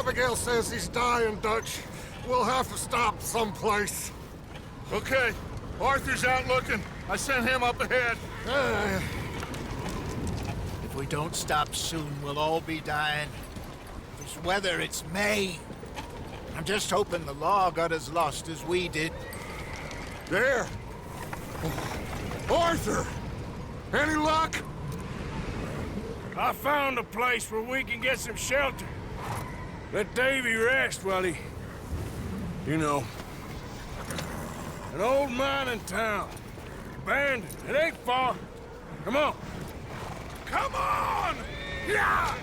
Abigail says he's dying, Dutch. We'll have to stop someplace. Okay. Arthur's out looking. I sent him up ahead. If we don't stop soon, we'll all be dying. This weather, it's May. I'm just hoping the law got as lost as we did. There. Arthur! Any luck? I found a place where we can get some shelter. Let Davy rest while he... You know. An old mining town. Abandoned. It ain't far. Come on. Come on! Yeah!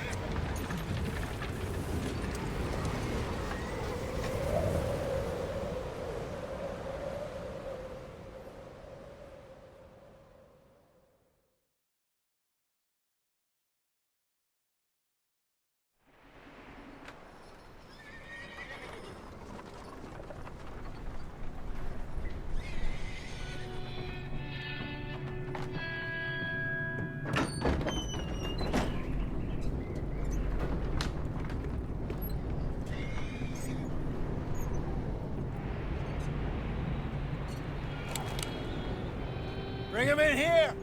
Bring him in here!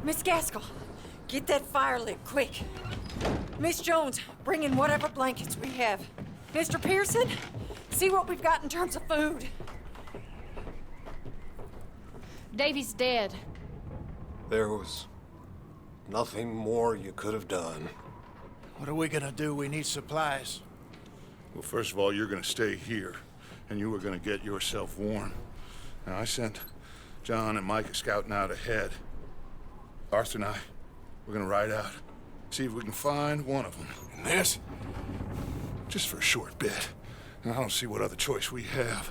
Miss Gaskell, get that fire lit, quick. Miss Jones, bring in whatever blankets we have. Mr. Pearson, see what we've got in terms of food. Davy's dead. There was nothing more you could have done. What are we gonna do? We need supplies. Well, first of all, you're gonna stay here, and you were gonna get yourself warm. Now, I sent John and Micah scouting out ahead. Arthur and I, we're gonna ride out, see if we can find one of them. And this, just for a short bit. And I don't see what other choice we have.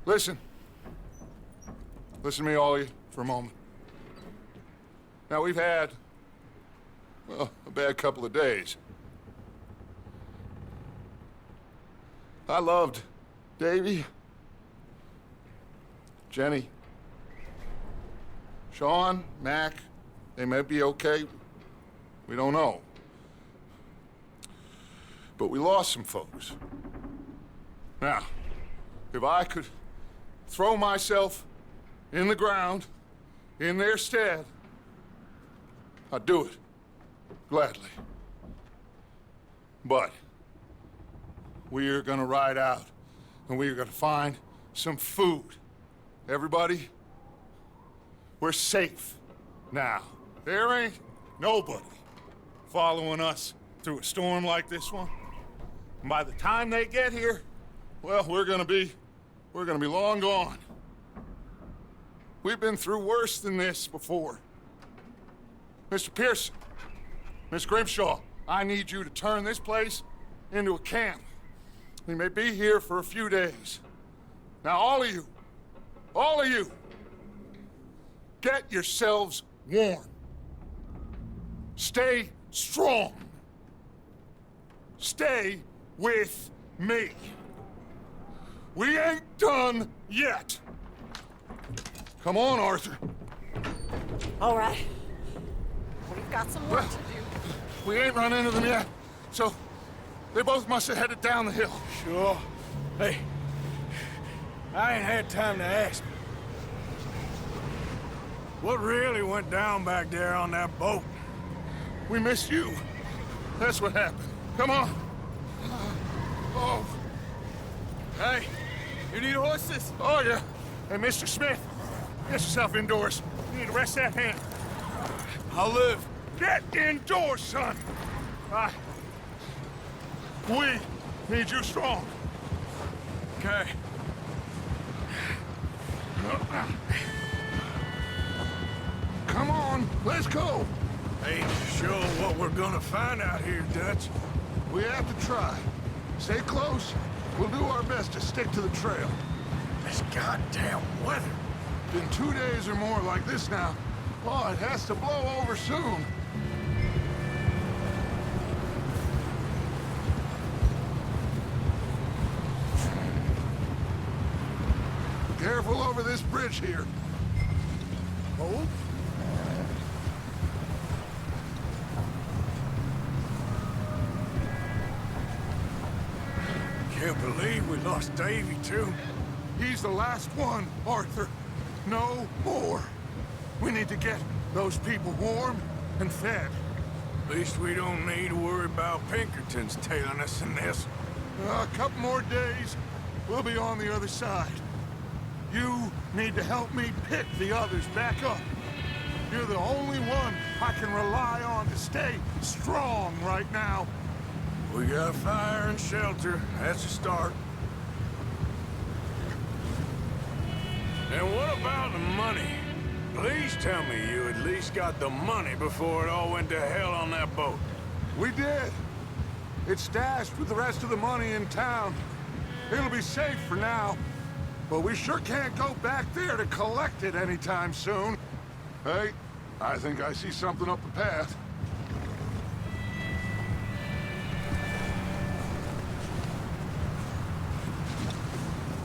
Listen. Listen to me, all of you, for a moment. Now, we've had, well, a bad couple of days. I loved Davy, Jenny, Sean, Mac. They may be okay. We don't know. But we lost some folks. Now, if I could throw myself in the ground, in their stead, I'd do it, gladly. But we are gonna ride out, and we are gonna find some food. Everybody, we're safe now. There ain't nobody following us through a storm like this one. And by the time they get here, well, we're gonna be long gone. We've been through worse than this before. Mr. Pearson, Miss Grimshaw, I need you to turn this place into a camp. We may be here for a few days. Now, all of you, get yourselves warm. Stay strong. Stay with me. We ain't done yet. Come on, Arthur. All right. We've got some work to do. We ain't run into them yet, so they both must have headed down the hill. Sure. Hey, I ain't had time to ask. What really went down back there on that boat? We missed you. That's what happened. Come on. Oh. Hey, you need horses? Oh, yeah. Hey, Mr. Smith, get yourself indoors. You need to rest that hand. I'll live. Get indoors, son. We need you strong. Okay. Come on, let's go. Ain't sure what we're gonna find out here, Dutch. We have to try. Stay close. We'll do our best to stick to the trail. This goddamn weather. Been 2 days or more like this now. Oh, it has to blow over soon. careful over this bridge here. Hold. Can't believe we lost Davy, too. He's the last one, Arthur. No more. We need to get those people warm and fed. At least we don't need to worry about Pinkertons tailing us in this. A couple more days, we'll be on the other side. You need to help me pick the others back up. You're the only one I can rely on to stay strong right now. We got fire and shelter. That's a start. And what about the money? Please tell me you at least got the money before it all went to hell on that boat. We did. It's stashed with the rest of the money in town. It'll be safe for now. But we sure can't go back there to collect it anytime soon. Hey, I think I see something up the path.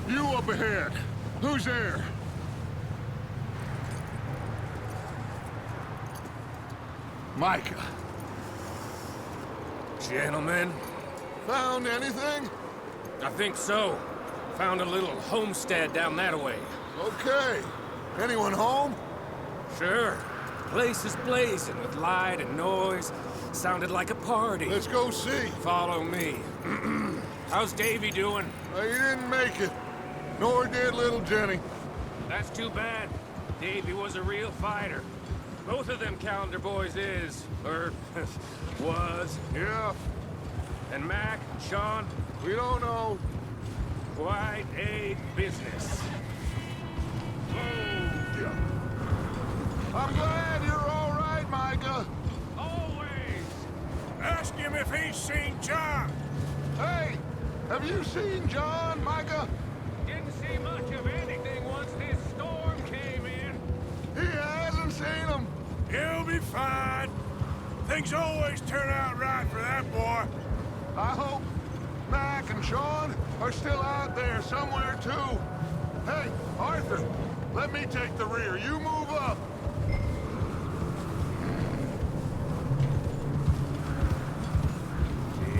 You up ahead. Who's there? Micah. Gentlemen, Found anything? I think so. Found a little homestead down that way. Okay. Anyone home? Sure. Place is blazing with light and noise. Sounded like a party. Let's go see. Follow me. How's Davy doing? He didn't make it. Nor did little Jenny. That's too bad. Davy was a real fighter. Both of them Calendar boys is, or was. Yeah, And Mac, Sean, we don't know. quite a business. Yeah. I'm glad you're all right, Micah. Always! Ask him if he's seen John. Hey, have you seen John, Micah? Didn't see much of anything once this storm came in. He hasn't seen him. He'll be fine. Things always turn out right for that boy. I hope Mac and Sean are still out there somewhere, too. Hey, Arthur, let me take the rear. You move up.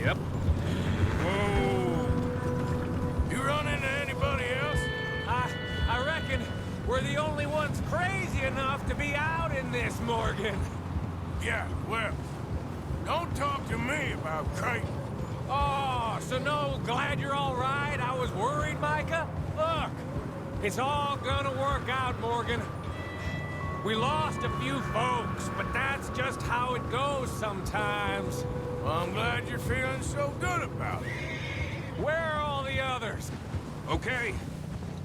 Yep. Whoa. You run into anybody else? I reckon we're the only ones crazy enough to be out in this, Morgan. Yeah, well, don't talk to me about Creighton. Oh, so no, glad you're all right? I was worried, Micah. Look, it's all gonna work out, Morgan. We lost a few folks, but that's just how it goes sometimes. Well, I'm glad you're feeling so good about it. Where are all the others? Okay,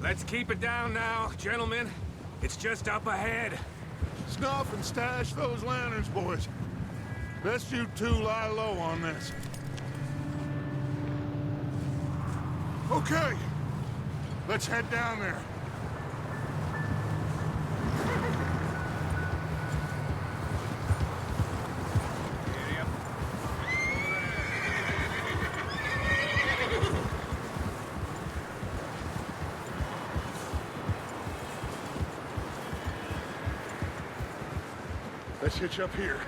let's keep it down now, gentlemen. It's just up ahead. Snuff and stash those lanterns, boys. Best you two lie low on this. Okay, let's head down there. Let's hitch up here.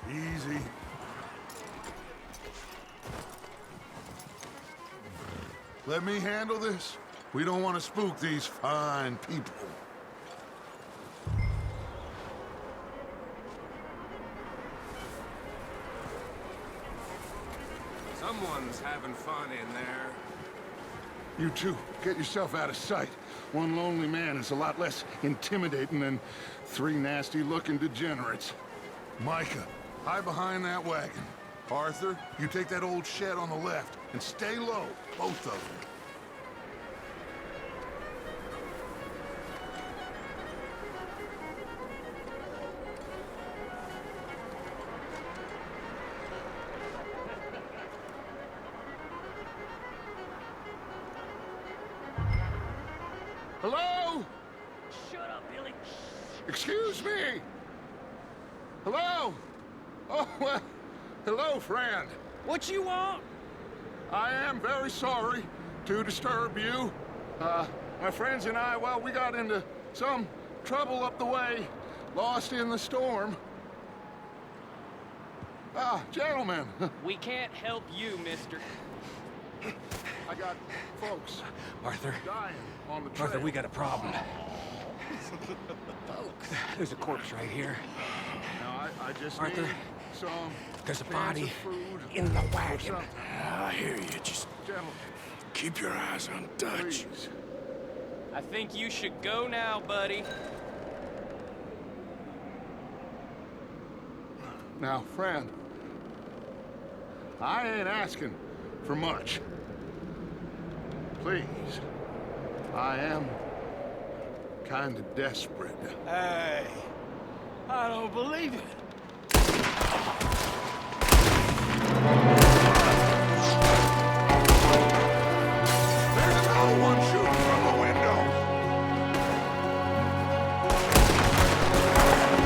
Easy. Let me handle this. We don't want to spook these fine people. Someone's having fun in there. You two, get yourself out of sight. One lonely man is a lot less intimidating than three nasty-looking degenerates. Micah, hide behind that wagon. Arthur, you take that old shed on the left, and stay low, both of them. Hello? Shut up, Billy. Excuse me? Hello? Oh, well, hello, friend. What you want? I am very sorry to disturb you. My friends and I, well, we got into some trouble up the way, lost in the storm. Gentlemen, We can't help you, mister. I got folks Arthur. dying on the trail. Arthur, we got a problem. There's a corpse right here. Now, I just Arthur, need some There's a cans body of food in the or wagon. something. I hear you. Just Gentlemen, keep your eyes on Dutch. please. I think you should go now, buddy. Now, friend, I ain't asking for much. Please, I am kind of desperate. Hey, I don't believe it. There's another one shooting from the window.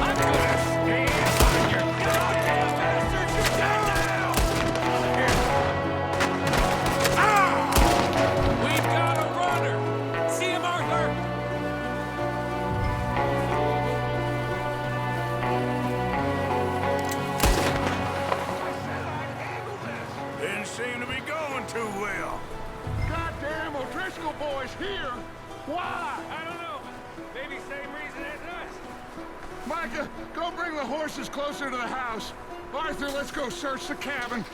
I'm gonna stand on your goddamn bastards! You got now! We've got a runner! See him, Arthur? Didn't seem to be going too well. Goddamn O'Driscoll boys here. Why? I don't know. Maybe same reason as us. Micah, go bring the horses closer to the house. Arthur, let's go search the cabin.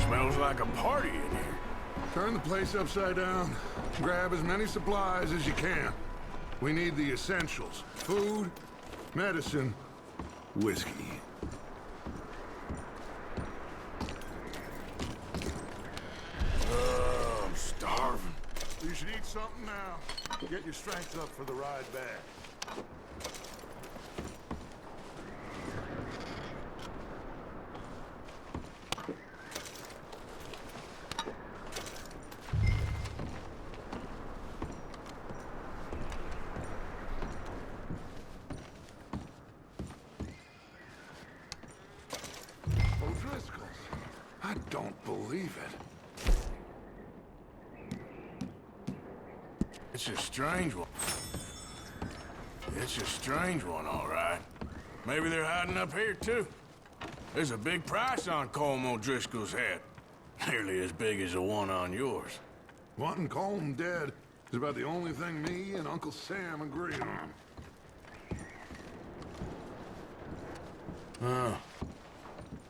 Smells like a party in here. Turn the place upside down. Grab as many supplies as you can. We need the essentials. Food, medicine, whiskey. I'm starving. You should eat something now. Get your strength up for the ride back. O'Driscoll's. I don't believe it. It's a strange one. It's a strange one, all right. Maybe they're hiding up here, too. There's a big price on Colm O'Driscoll's head. Nearly as big as the one on yours. Wanting Colm dead is about the only thing me and Uncle Sam agree on. Oh.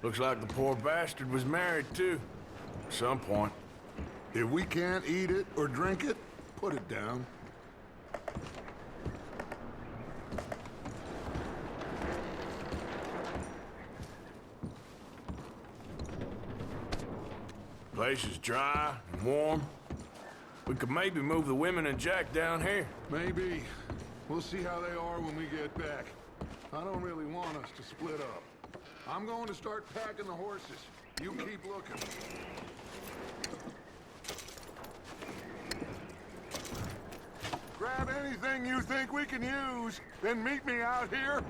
Looks like the poor bastard was married, too. At some point. If we can't eat it or drink it, put it down. Place is dry and warm. We could maybe move the women and Jack down here. Maybe. We'll see how they are when we get back. I don't really want us to split up. I'm going to start packing the horses. You keep looking. Grab anything you think we can use, then meet me out here.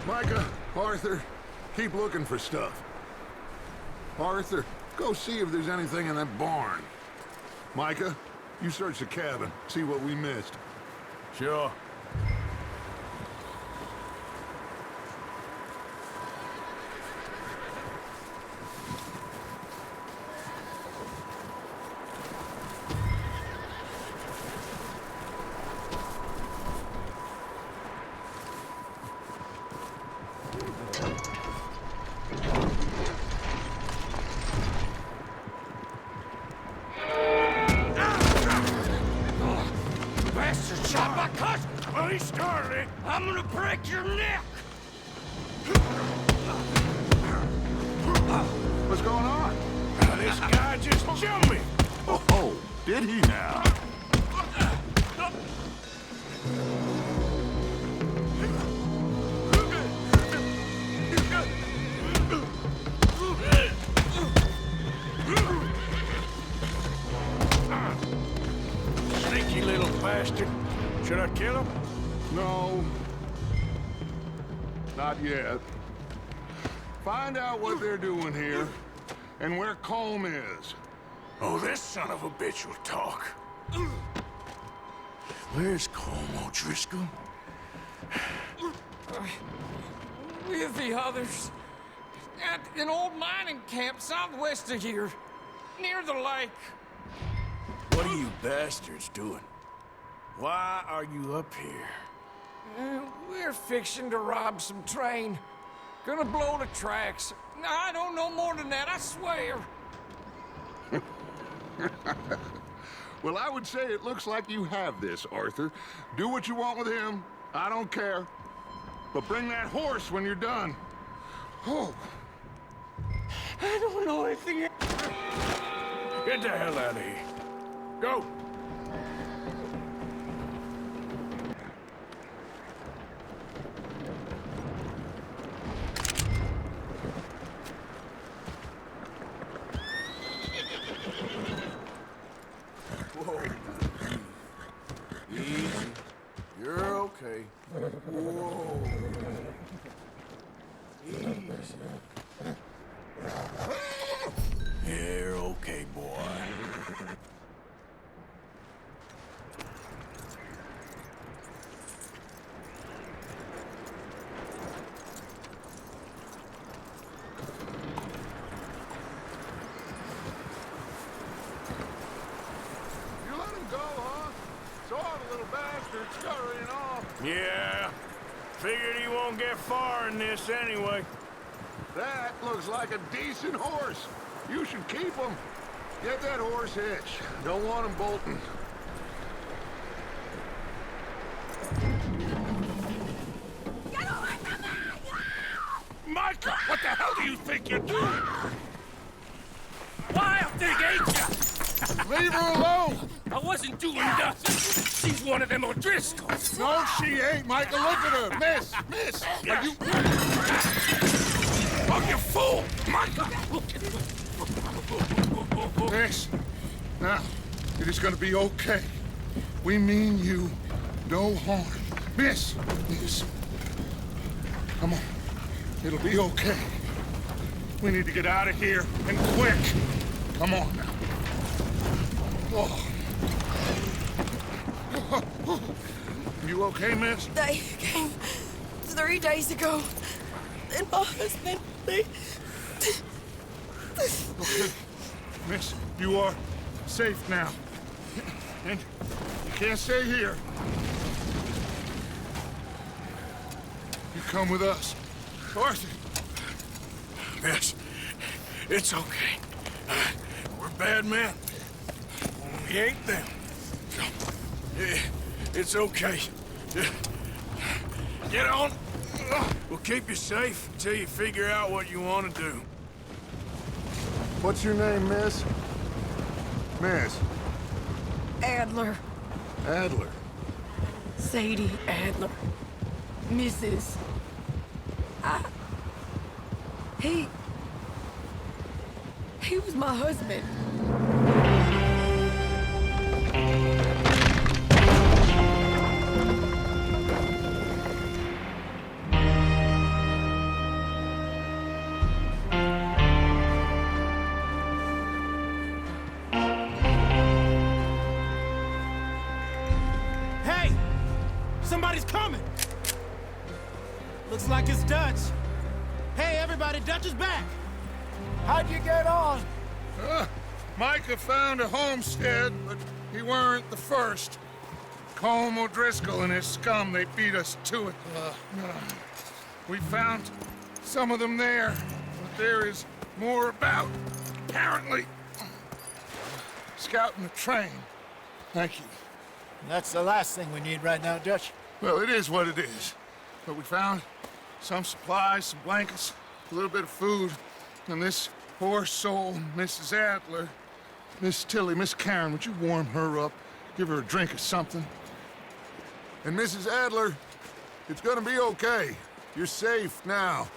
Micah, Arthur, keep looking for stuff. Arthur, go see if there's anything in that barn. Micah, you search the cabin, see what we missed. Sure. Don't start it. I'm gonna break your neck. What's going on? This guy just jumped me. Oh, did he now? Sneaky little bastard. Should I kill him? No. Not yet. Find out what they're doing here and where Colm is. Oh, this son of a bitch will talk. Where's Colm O'Driscoll? With the others. At an old mining camp southwest of here. Near the lake. What are you bastards doing? Why are you up here? We're fixing to rob some train. Gonna blow the tracks. I don't know more than that, I swear. Well, I would say it looks like you have this, Arthur. Do what you want with him. I don't care. But bring that horse when you're done. Oh. I don't know anything. Get the hell out of here. Go. Whoa. Easy. You're okay. Whoa. Easy. You're okay, boy. You let him go, huh? Saw the little bastard scurrying off. Yeah. Figured he won't get far in this anyway. That looks like a decent horse. You should keep him. Get that horse hitched. Don't want him bolting. Micah, what the hell do you think you're doing? Wild thing, ain't ya? Leave her alone! I wasn't doing nothing. She's one of them O'Driscolls. No, she ain't, Michael. Look at her. Miss, miss. Are you... Oh, you fool! Micah! Miss. Now, it is gonna be okay. We mean you no harm. Miss. Miss. Come on. It'll be okay. We need to get out of here, and quick. Come on now. Oh. You okay, miss? They came 3 days ago. And my husband, they... Okay. Miss, you are safe now. And you can't stay here. You come with us. Arthur! Miss, it's okay. We're bad men. We ain't them. It's okay. Get on. We'll keep you safe until you figure out what you want to do. What's your name, miss? Miss? Adler. Adler. Sadie Adler. Mrs. He was my husband. Hey! Somebody's coming! Looks like it's Dutch. Hey, everybody, Dutch is back! How'd you get on? Micah found a homestead, but he weren't the first. Colm O'Driscoll and his scum, they beat us to it. We found some of them there, but there is more about, apparently. Scouting the train. Thank you. That's the last thing we need right now, Dutch. Well, it is what it is. But we found some supplies, some blankets, a little bit of food, and this poor soul, Mrs. Adler. Miss Tilly, Miss Karen, would you warm her up? Give her a drink or something? And Mrs. Adler, it's gonna be okay. You're safe now.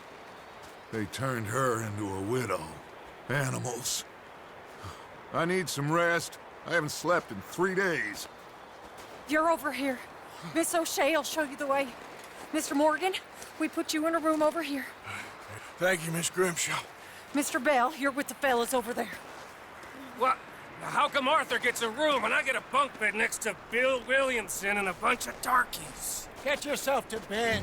They turned her into a widow. Animals. I need some rest. I haven't slept in 3 days. You're over here. Miss O'Shea will show you the way. Mr. Morgan, we put you in a room over here. Thank you, Miss Grimshaw. Mr. Bell, you're with the fellas over there. What? How come Arthur gets a room and I get a bunk bed next to Bill Williamson and a bunch of darkies? Get yourself to bed.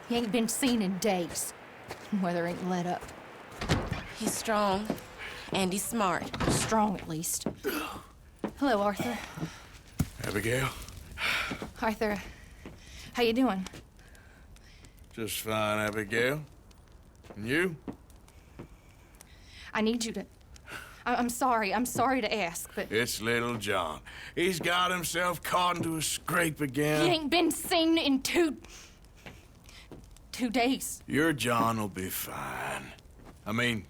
He ain't been seen in days. Weather ain't let up. He's strong, and he's smart. Strong, at least. Hello, Arthur. Abigail? Arthur, how you doing? Just fine, Abigail. And you? I need you to... I'm sorry to ask, but... It's little John. He's got himself caught into a scrape again. He ain't been seen in 2 days. Your John will be fine. I mean,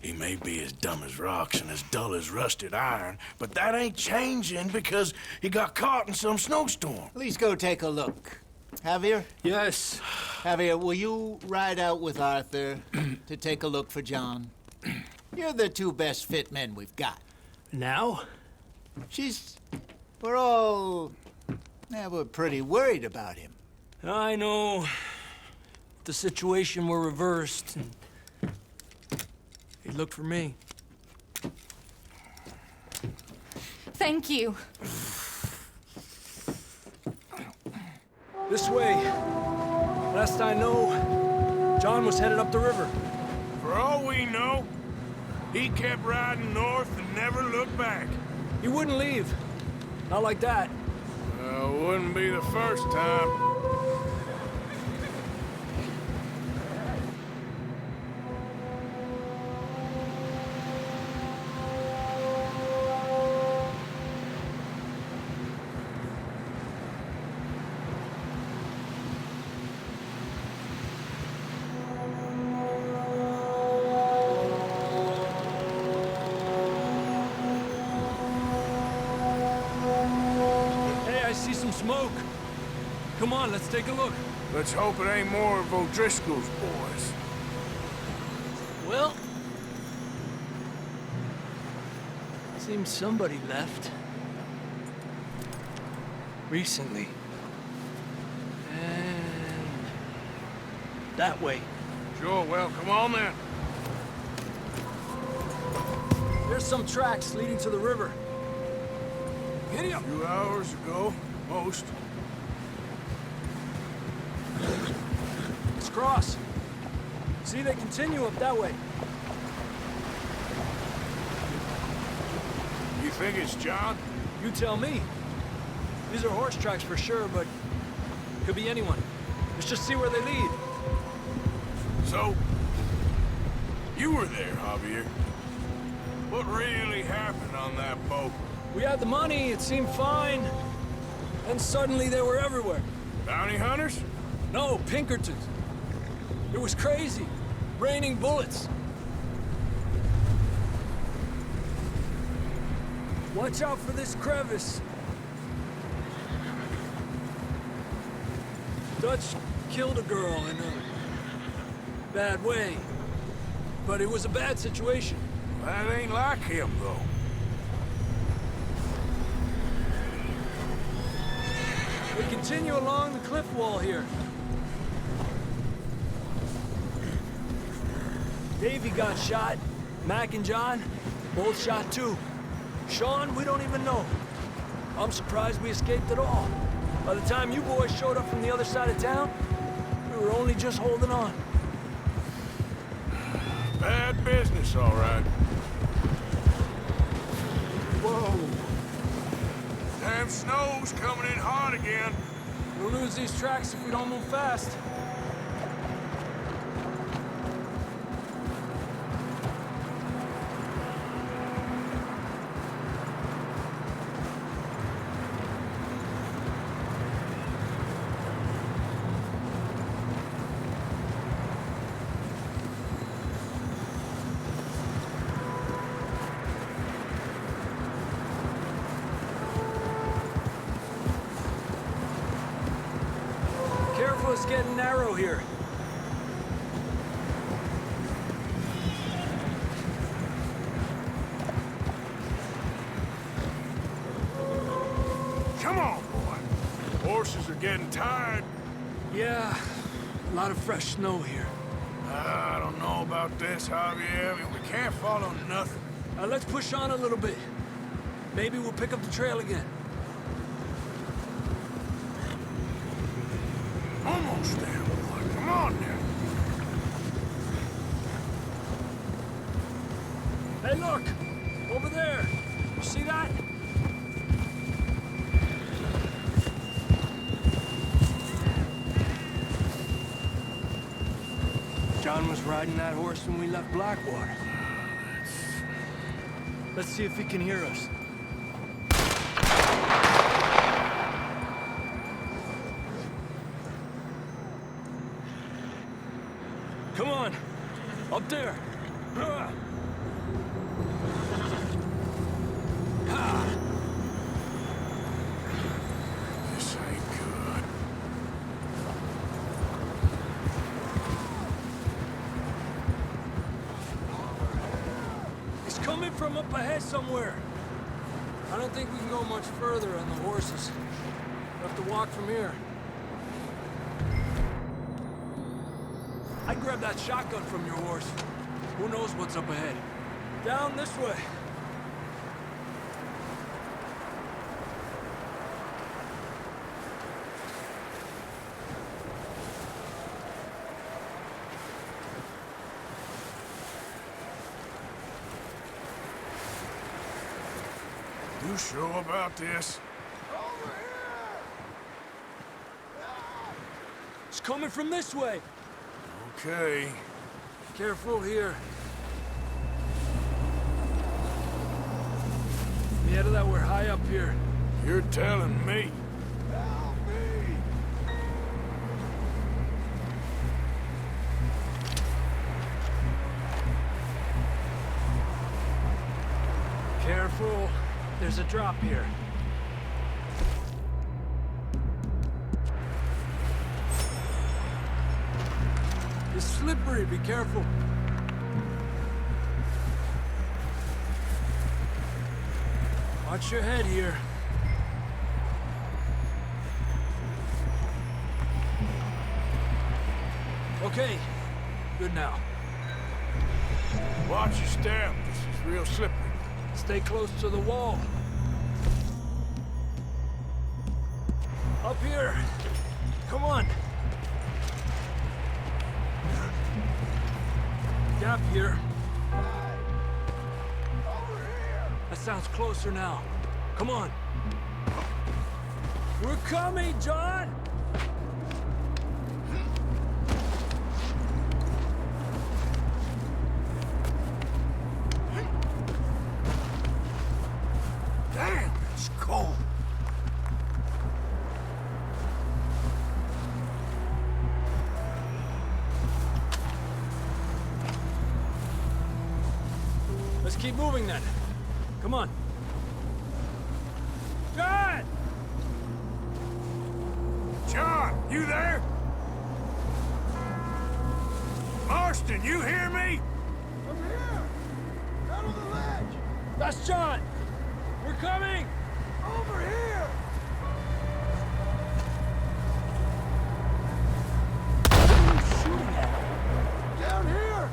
he may be as dumb as rocks and as dull as rusted iron, but that ain't changing because he got caught in some snowstorm. Please go take a look. Javier? Yes. Javier, will you ride out with Arthur to take a look for John? You're the 2 best fit men we've got. Now? We're pretty worried about him. I know. The situation were reversed. He looked for me. Thank you. This way. Last I know, John was headed up the river. For all we know, he kept riding north and never looked back. He wouldn't leave. Not like that. Wouldn't be the first time. Smoke. Come on, let's take a look. Let's hope it ain't more of O'Driscoll's boys. Well, seems somebody left. Recently. And that way. Sure, well, come on then. There's some tracks leading to the river. Giddy up. A few hours ago, most. Let's cross. See, they continue up that way. You think it's John? You tell me. These are horse tracks for sure, but could be anyone. Let's just see where they lead. So, you were there, Javier. What really happened on that boat? We had the money, it seemed fine. And suddenly they were everywhere. Bounty hunters? No, Pinkertons. It was crazy. Raining bullets. Watch out for this crevice. Dutch killed a girl in a bad way. But it was a bad situation. That ain't like him, though. We continue along the cliff wall here. Davey got shot. Mac and John, both shot too. Sean, we don't even know. I'm surprised we escaped at all. By the time you boys showed up from the other side of town, we were only just holding on. Bad business, all right. Whoa! Damn snow's coming in hard again. We'll lose these tracks if we don't move fast. Careful, it's getting narrow here. Come on, boy. Horses are getting tired. Yeah, a lot of fresh snow here. I don't know about this, Javier. I mean, we can't follow nothing. Let's push on a little bit. Maybe we'll pick up the trail again. Almost there, boy. Come on now. Hey, look! Over there! You see that? John was riding that horse when we left Blackwater. Let's see if he can hear us. Come on! Up there! This ain't good. It's coming from up ahead somewhere. I don't think we can go much further on the horses. We'll have to walk from here. I'd grab that shotgun from your horse. Who knows what's up ahead? Down this way. You sure about this? It's coming from this way. Okay. Careful here. Yeah, that we're high up here. You're telling me. Careful. There's a drop here. It's slippery. Be careful. Watch your head here. Okay. Good now. Watch your step. This is real slippery. Stay close to the wall. Up here. Come on. Gap here. That sounds closer now. Come on. We're coming, John! Damn, it's cold. Let's keep moving then. Come on. John! John, you there? Marston, you hear me? I'm here! Out on the ledge! That's John! We're coming! Over here! Down here!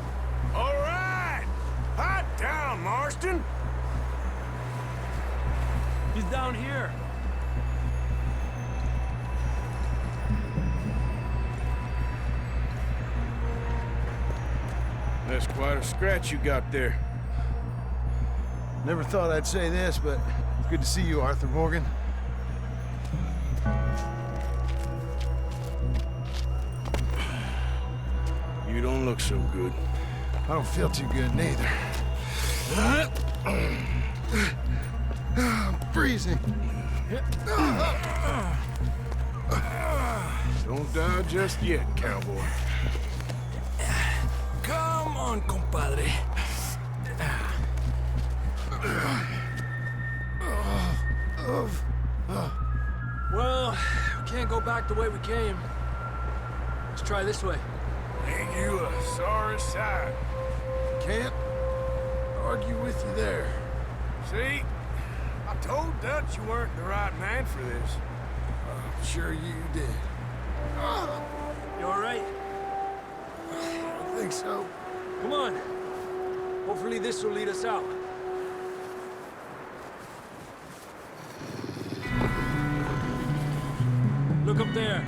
All right! Hot down, Marston! He's down here. That's quite a scratch you got there. Never thought I'd say this, but it's good to see you, Arthur Morgan. You don't look so good. I don't feel too good, neither. I'm freezing. Don't die just yet, cowboy. Come on, compadre. Well, we can't go back the way we came. Let's try this way. Ain't you a sorry sight? Can't argue with you there. See? I told Dutch you weren't the right man for this. I'm sure you did. You all right? I think so. Come on. Hopefully this will lead us out. Look up there.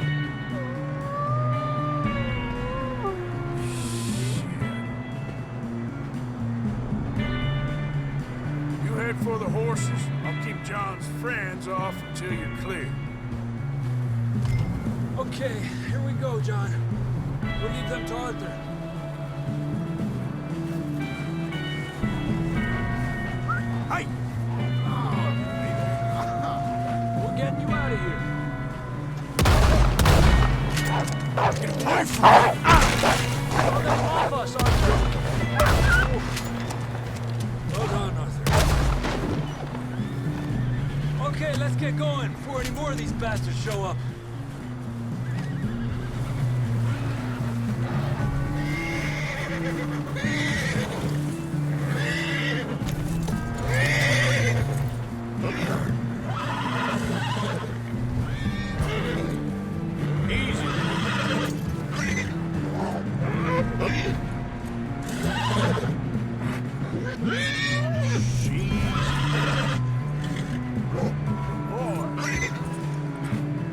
You head for the horses. I'll keep John's friends off until you're clear. Okay, here we go, John. We'll leave them to Arthur. Hey! We're getting you out of here. Get away from me! Throw them off us, Arthur. Well done, Arthur. Okay, let's get going before any more of these bastards show up.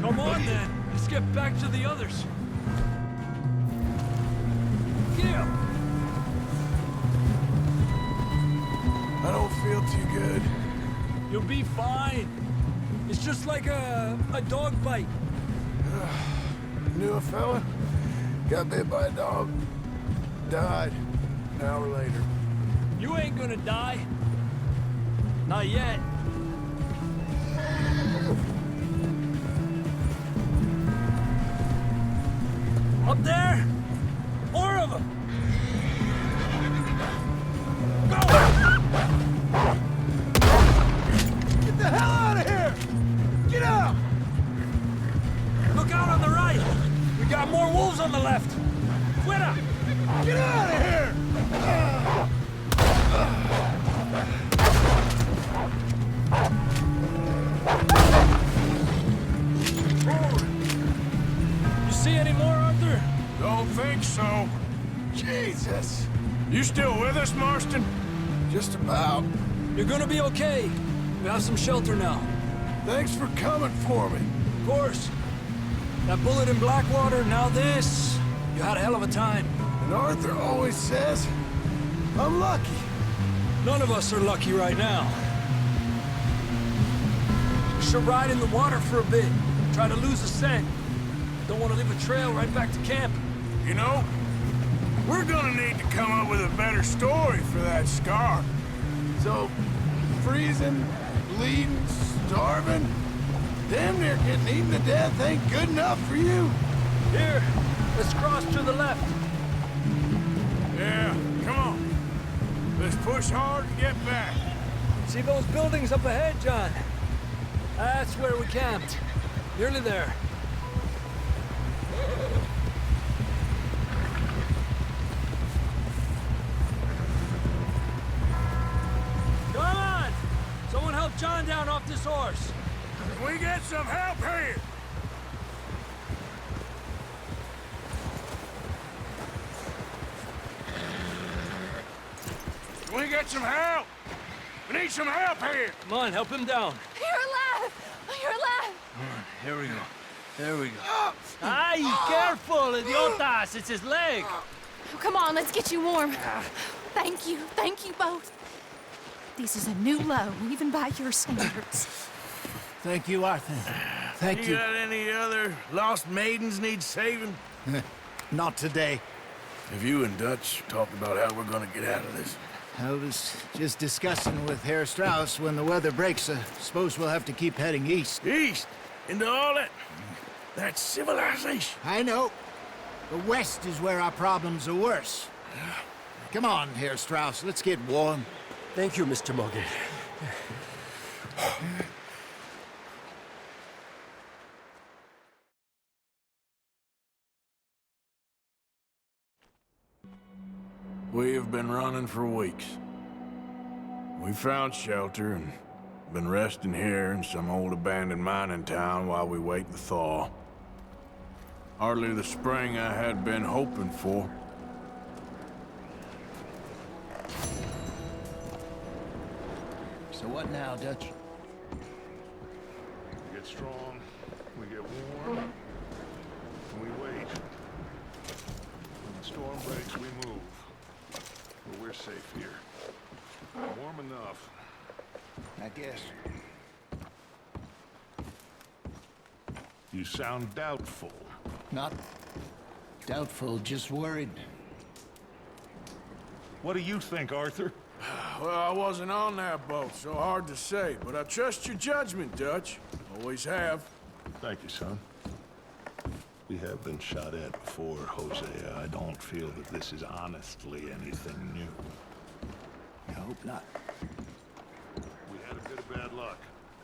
Come on, then. Let's get back to the others. Yeah. I don't feel too good. You'll be fine. It's just like a dog bite. Knew a fella, got bit by a dog, died an hour later. You ain't gonna die. Not yet. Up there? More of them! Go! Get the hell out of here! Get out! Look out on the right! We got more wolves on the left! Fuera! Get out of here! You see any more, Arthur? Don't think so. Jesus! You still with us, Marston? Just about. You're gonna be okay. We have some shelter now. Thanks for coming for me. Of course. That bullet in Blackwater, now this. You had a hell of a time. And Arthur always says, I'm lucky. None of us are lucky right now. We should ride in the water for a bit. Try to lose the scent. Don't want to leave a trail right back to camp. You know, we're gonna need to come up with a better story for that scar. So, freezing, bleeding, starving, damn near getting eaten to death ain't good enough for you. Here, let's cross to the left. Yeah, come on. Let's push hard and get back. See those buildings up ahead, John? That's where we camped. Nearly there. Come on! Someone help John down off this horse. Can we get some help here? Can we get some help? We need some help here. Come on, help him down. You're alive! You're alive! Here we go. There we go. Ay, careful, idiotas! It's his leg. Oh, come on, let's get you warm. Thank you both. This is a new low, even by your standards. Thank you, Arthur. Thank you. You got any other lost maidens need saving? Not today. Have you and Dutch talked about how we're gonna get out of this? I was just discussing with Herr Strauss when the weather breaks. I suppose we'll have to keep heading east. East? Into all that... that civilization? I know. The west is where our problems are worse. Come on, Herr Strauss. Let's get warm. Thank you, Mr. Morgan. We have been running for weeks. We found shelter and been resting here in some old abandoned mining town while we wait the thaw. Hardly the spring I had been hoping for. So what now, Dutch? We get strong, we get warm, and we wait. When the storm breaks, we move. But we're safe here. Warm enough. I guess. You sound doubtful. Not doubtful, just worried. What do you think, Arthur? Well, I wasn't on that boat, so hard to say, but I trust your judgment, Dutch. Always have. Thank you, son. We have been shot at before, Hosea. I don't feel that this is honestly anything new. I hope not. We had a bit of bad luck,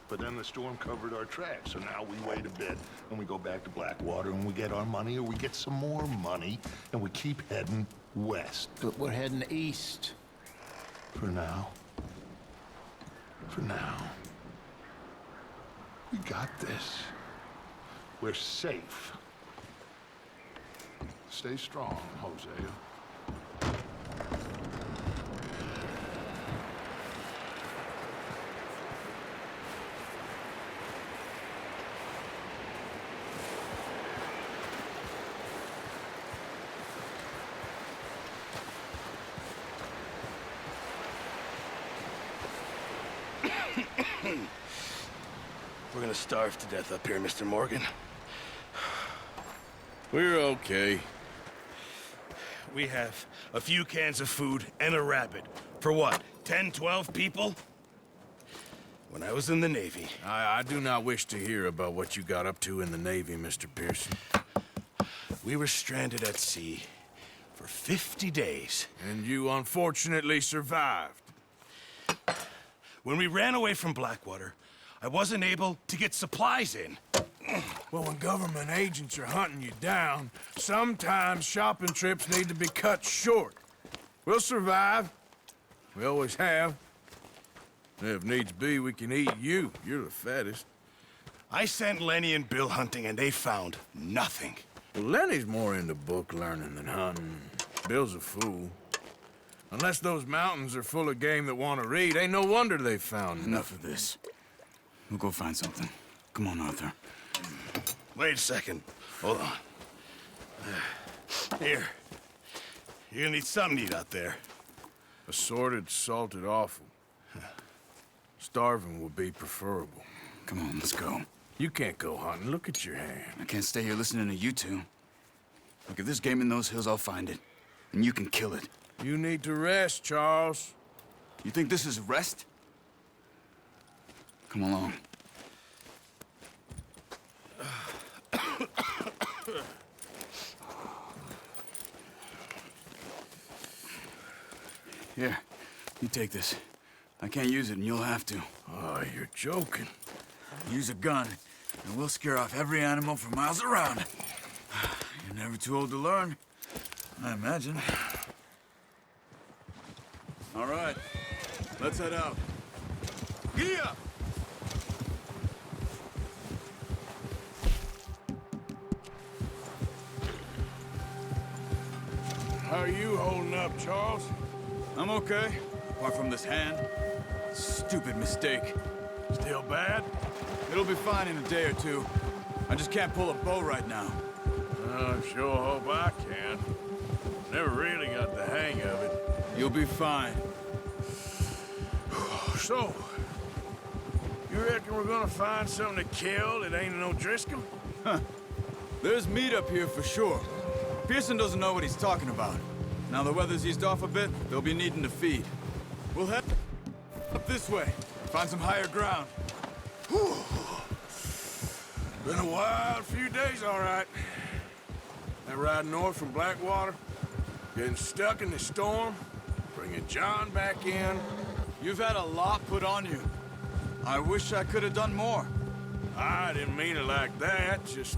but then the storm covered our tracks, so now we wait a bit, and we go back to Blackwater, and we get our money, or we get some more money, and we keep heading west. But we're heading east. For now. For now. We got this. We're safe. Stay strong, Hosea. We're gonna starve to death up here, Mr. Morgan. We're okay. We have a few cans of food and a rabbit. For what, 10, 12 people? When I was in the Navy... I do not wish to hear about what you got up to in the Navy, Mr. Pearson. We were stranded at sea for 50 days. And you unfortunately survived. When we ran away from Blackwater, I wasn't able to get supplies in. Well, when government agents are hunting you down, sometimes shopping trips need to be cut short. We'll survive. We always have. If needs be, we can eat you. You're the fattest. I sent Lenny and Bill hunting, and they found nothing. Well, Lenny's more into book learning than hunting. Bill's a fool. Unless those mountains are full of game that want to read, ain't no wonder they found Enough of this. We'll go find something. Come on, Arthur. Wait a second. Hold on. Here. You're gonna need something to eat out there. Assorted, salted offal. Starving would be preferable. Come on, let's go. You can't go hunting. Look at your hand. I can't stay here listening to you two. Look, if there's game in those hills, I'll find it. And you can kill it. You need to rest, Charles. You think this is rest? Come along. Here, you take this. I can't use it, and you'll have to. Oh, you're joking. Use a gun, and we'll scare off every animal for miles around. You're never too old to learn, I imagine. All right, let's head out. Giddy up! How are you holding up, Charles? I'm okay, apart from this hand. Stupid mistake. Still bad? It'll be fine in a day or two. I just can't pull a bow right now. I sure hope I can. Never really got the hang of it. You'll be fine. So, you reckon we're gonna find something to kill that ain't an O'Driscoll? Huh. There's meat up here for sure. Pearson doesn't know what he's talking about. Now the weather's eased off a bit, they'll be needing to feed. We'll head up this way, find some higher ground. Whew. Been a wild few days, all right. That ride north from Blackwater, getting stuck in the storm, bringing John back in. You've had a lot put on you. I wish I could have done more. I didn't mean it like that, just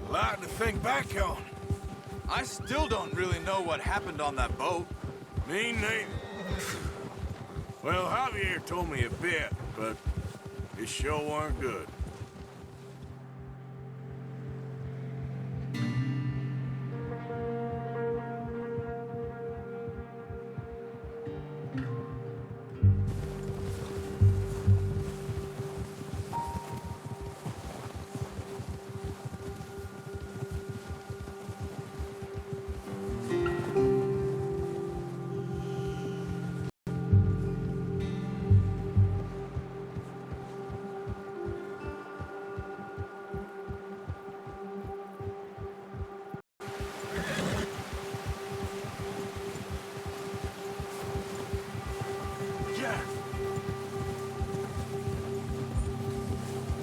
a lot to think back on. I still don't really know what happened on that boat. Me neither. Well, Javier told me a bit, but it sure weren't good.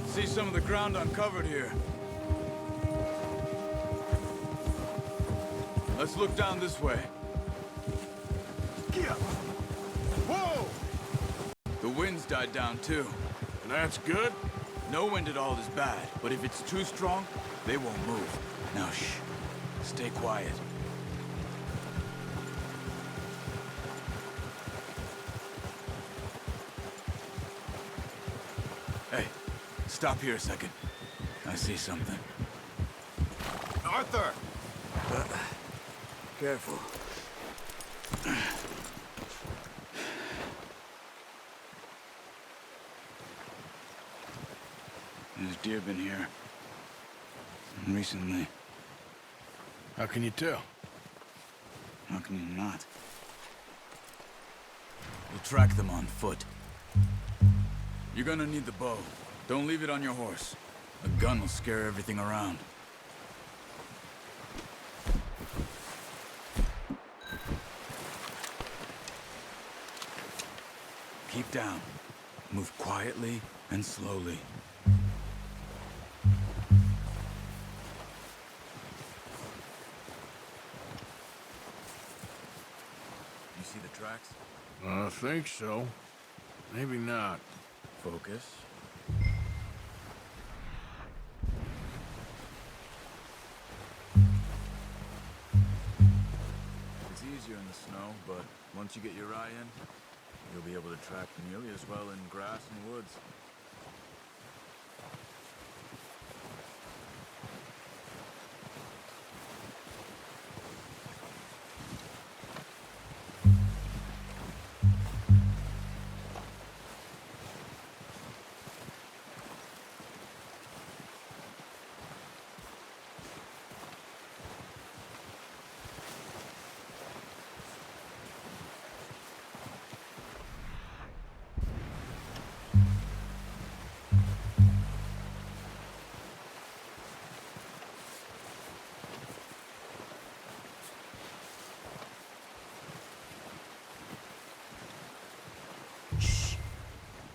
See some of the ground uncovered here. Let's look down this way. Whoa! The wind's died down too. And that's good? No wind at all is bad, but if it's too strong, they won't move. Now shh, stay quiet. Hey, stop here a second. I see something. Arthur! Careful. There's deer been here. Recently. How can you tell? How can you not? We'll track them on foot. You're gonna need the bow. Don't leave it on your horse. A gun will scare everything around. Keep down. Move quietly and slowly. You see the tracks? I think so. Maybe not. Focus. It's easier in the snow, but once you get your eye in, you'll be able to track nearly as well in grass and woods.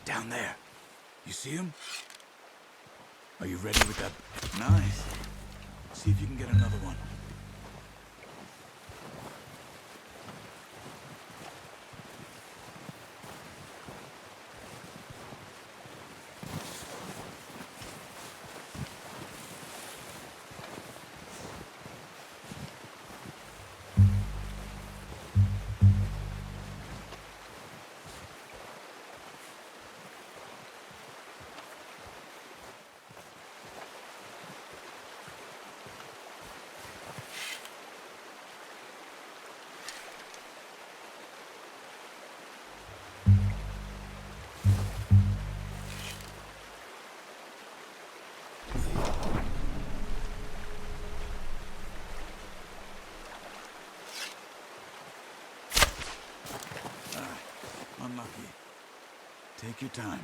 Down there. You see him? Are you ready with that? Nice. See if you can get another one. Take your time.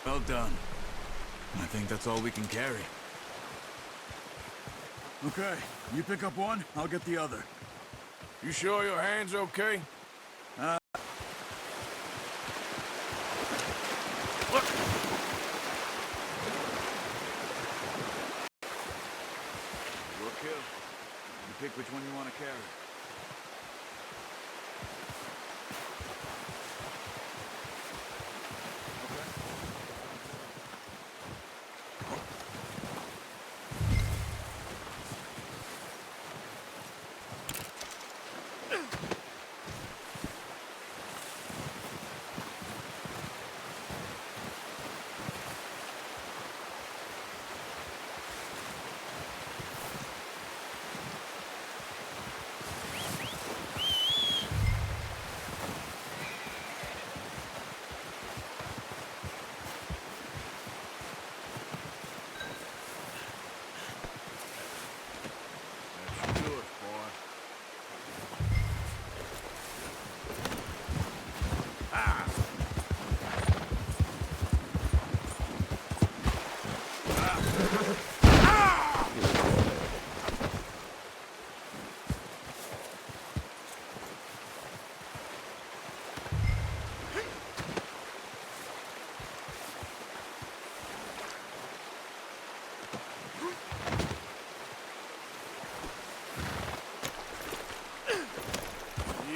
Well done. I think that's all we can carry. Okay, you pick up one, I'll get the other. You sure your hand's okay? Look! Your kill. You pick which one you want to carry.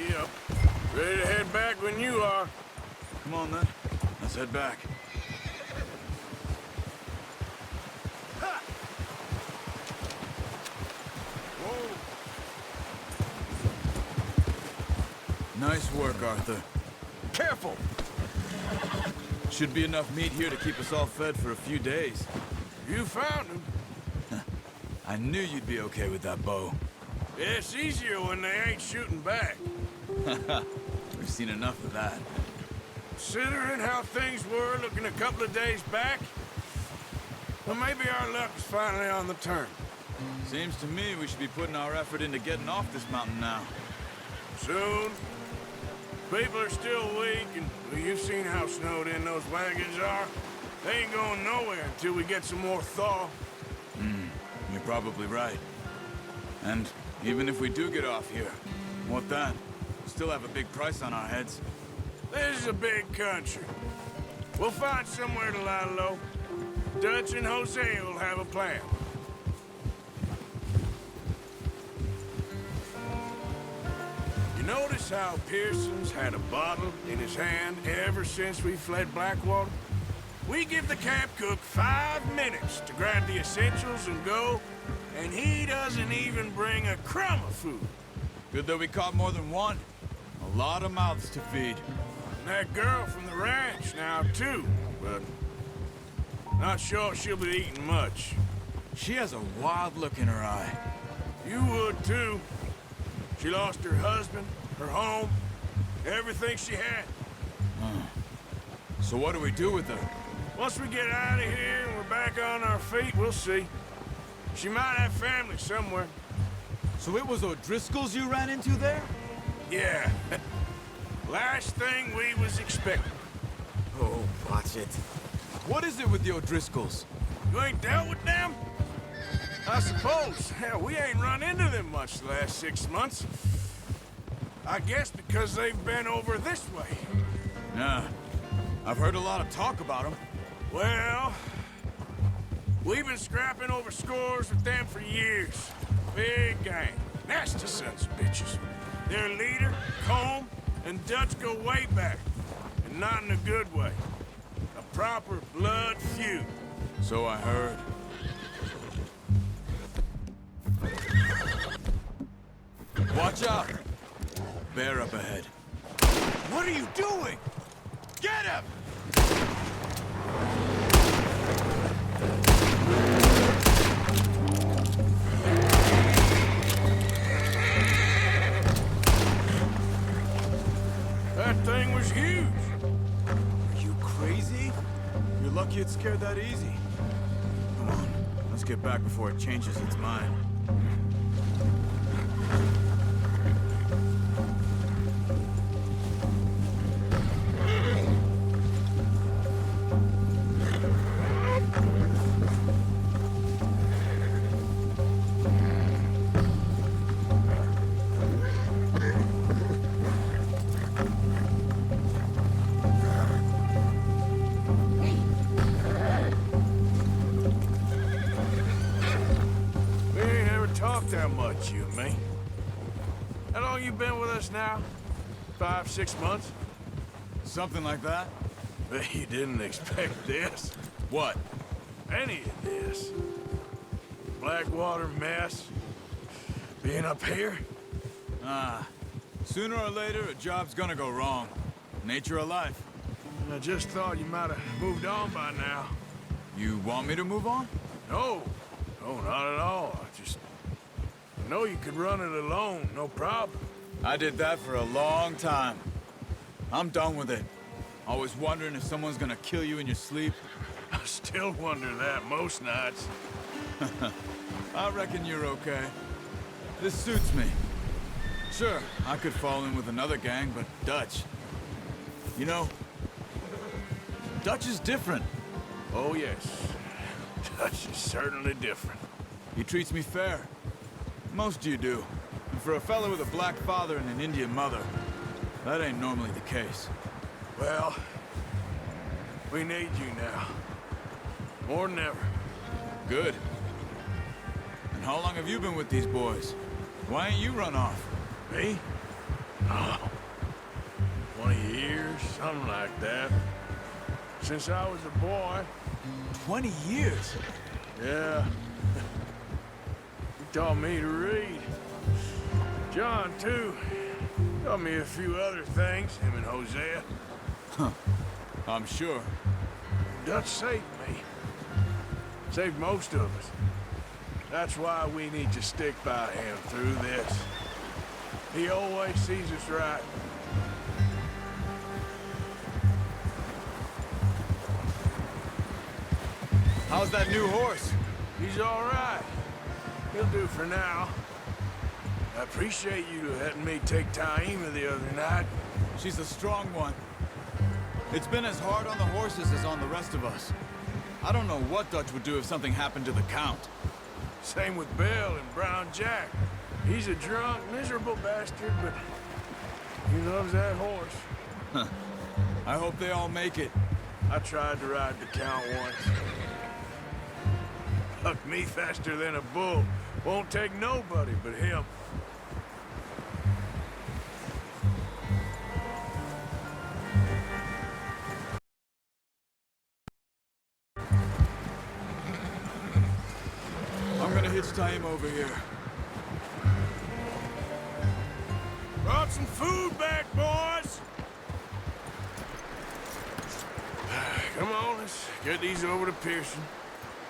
Yep. Ready to head back when you are. Come on, then. Let's head back. Nice work, Arthur. Careful! Should be enough meat here to keep us all fed for a few days. You found him. I knew you'd be okay with that bow. It's easier when they ain't shooting back. We've seen enough of that. Considering how things were looking a couple of days back, well, maybe our luck is finally on the turn. Seems to me we should be putting our effort into getting off this mountain now. Soon. People are still weak, and well, you've seen how snowed in those wagons are. They ain't going nowhere until we get some more thaw. You're probably right. And even if we do get off here, what then? We still have a big price on our heads. This is a big country. We'll find somewhere to lie low. Dutch and Jose will have a plan. You notice how Pearson's had a bottle in his hand ever since we fled Blackwater? We give the camp cook 5 minutes to grab the essentials and go, and he doesn't even bring a crumb of food. Good that we caught more than one. A lot of mouths to feed. And that girl from the ranch now, too, but not sure she'll be eating much. She has a wild look in her eye. You would, too. She lost her husband, her home, everything she had. So what do we do with her? Once we get out of here and we're back on our feet, we'll see. She might have family somewhere. So it was O'Driscoll's you ran into there? Yeah. Last thing we was expecting. Oh, watch it. What is it with the O'Driscolls? You ain't dealt with them? I suppose. Hell, we ain't run into them much the last 6 months. I guess because they've been over this way. Yeah. I've heard a lot of talk about them. Well, we've been scrapping over scores with them for years. Big gang. Nasty sons of bitches. Their leader, Colm, and Dutch go way back. And not in a good way. A proper blood feud. So I heard. Watch out! Bear up ahead. What are you doing? Get him! care that easy. Come on, let's get back before it changes its mind. We ain't ever talked that much, you and me. How long you been with us now? 5, 6 months? Something like that? Bet you didn't expect this. What? Any of this. Blackwater mess. Being up here? Ah, sooner or later, a job's gonna go wrong. Nature of life. I just thought you might have moved on by now. You want me to move on? No. No, not at all. I know you could run it alone, no problem. I did that for a long time. I'm done with it. Always wondering if someone's gonna kill you in your sleep. I still wonder that most nights. I reckon you're okay. This suits me. Sure, I could fall in with another gang, but Dutch... You know, Dutch is different. Oh, yes. Dutch is certainly different. He treats me fair. Most of you do. And for a fellow with a black father and an Indian mother, that ain't normally the case. Well, we need you now. More than ever. Good. And how long have you been with these boys? Why ain't you run off? Me? Oh, 20 years, something like that. Since I was a boy. 20 years? Yeah. He taught me to read. John, too. Taught me a few other things, him and Hosea. Huh. I'm sure. Dutch saved me. Saved most of us. That's why we need to stick by him through this. He always sees us right. How's that new horse? He's all right. He'll do for now. I appreciate you letting me take Taima the other night. She's a strong one. It's been as hard on the horses as on the rest of us. I don't know what Dutch would do if something happened to the Count. Same with Bill and Brown Jack. He's a drunk, miserable bastard, but he loves that horse. Huh. I hope they all make it. I tried to ride the Count once. Hucked me faster than a bull. Won't take nobody but him. I'm gonna hitch Taima over here. Brought some food back, boys! Come on, let's get these over to Pearson.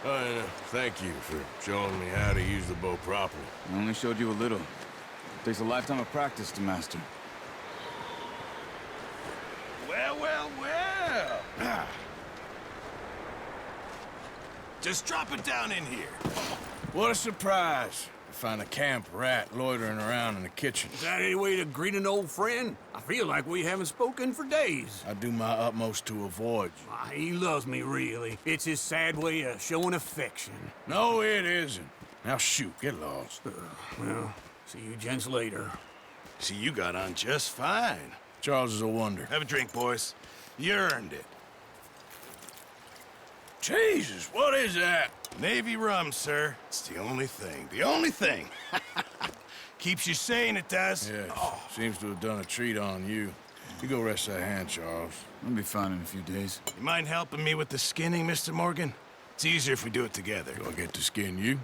And thank you for showing me how to use the bow properly. I only showed you a little. Takes a lifetime of practice to master. Well, well, well. Just drop it down in here. What a surprise. To find a camp rat loitering around in the kitchen. Is that any way to greet an old friend? I feel like we haven't spoken for days. I do my utmost to avoid you. He loves me, really. It's his sad way of showing affection. No, it isn't. Now shoot, get lost. Well, see you gents later. See, you got on just fine. Charles is a wonder. Have a drink, boys. You earned it. Jesus, what is that? Navy rum, sir. It's the only thing. The only thing. Keeps you sane, it does. Yes. Seems to have done a treat on you. You go rest that hand, Charles. I'll be fine in a few days. You mind helping me with the skinning, Mr. Morgan? It's easier if we do it together. Do I get to skin you?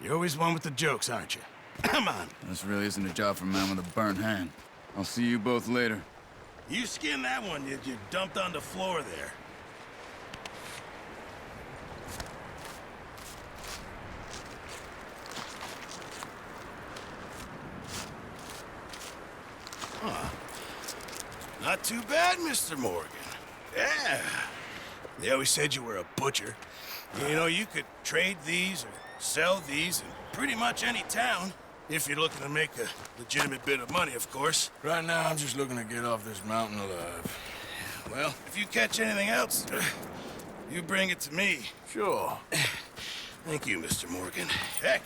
You're always one with the jokes, aren't you? Come on. This really isn't a job for a man with a burnt hand. I'll see you both later. You skin that one you dumped on the floor there. Huh. Not too bad, Mr. Morgan. Yeah. They always said you were a butcher. You know, you could trade these or sell these in pretty much any town. If you're looking to make a legitimate bit of money, of course. Right now, I'm just looking to get off this mountain alive. Well, if you catch anything else, you bring it to me. Sure. Thank you, Mr. Morgan. Heck,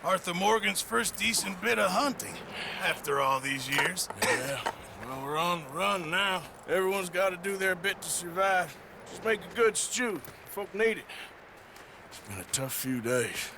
Arthur Morgan's first decent bit of hunting after all these years. Yeah, well, we're on the run now. Everyone's got to do their bit to survive. Just make a good stew. Folk need it. It's been a tough few days.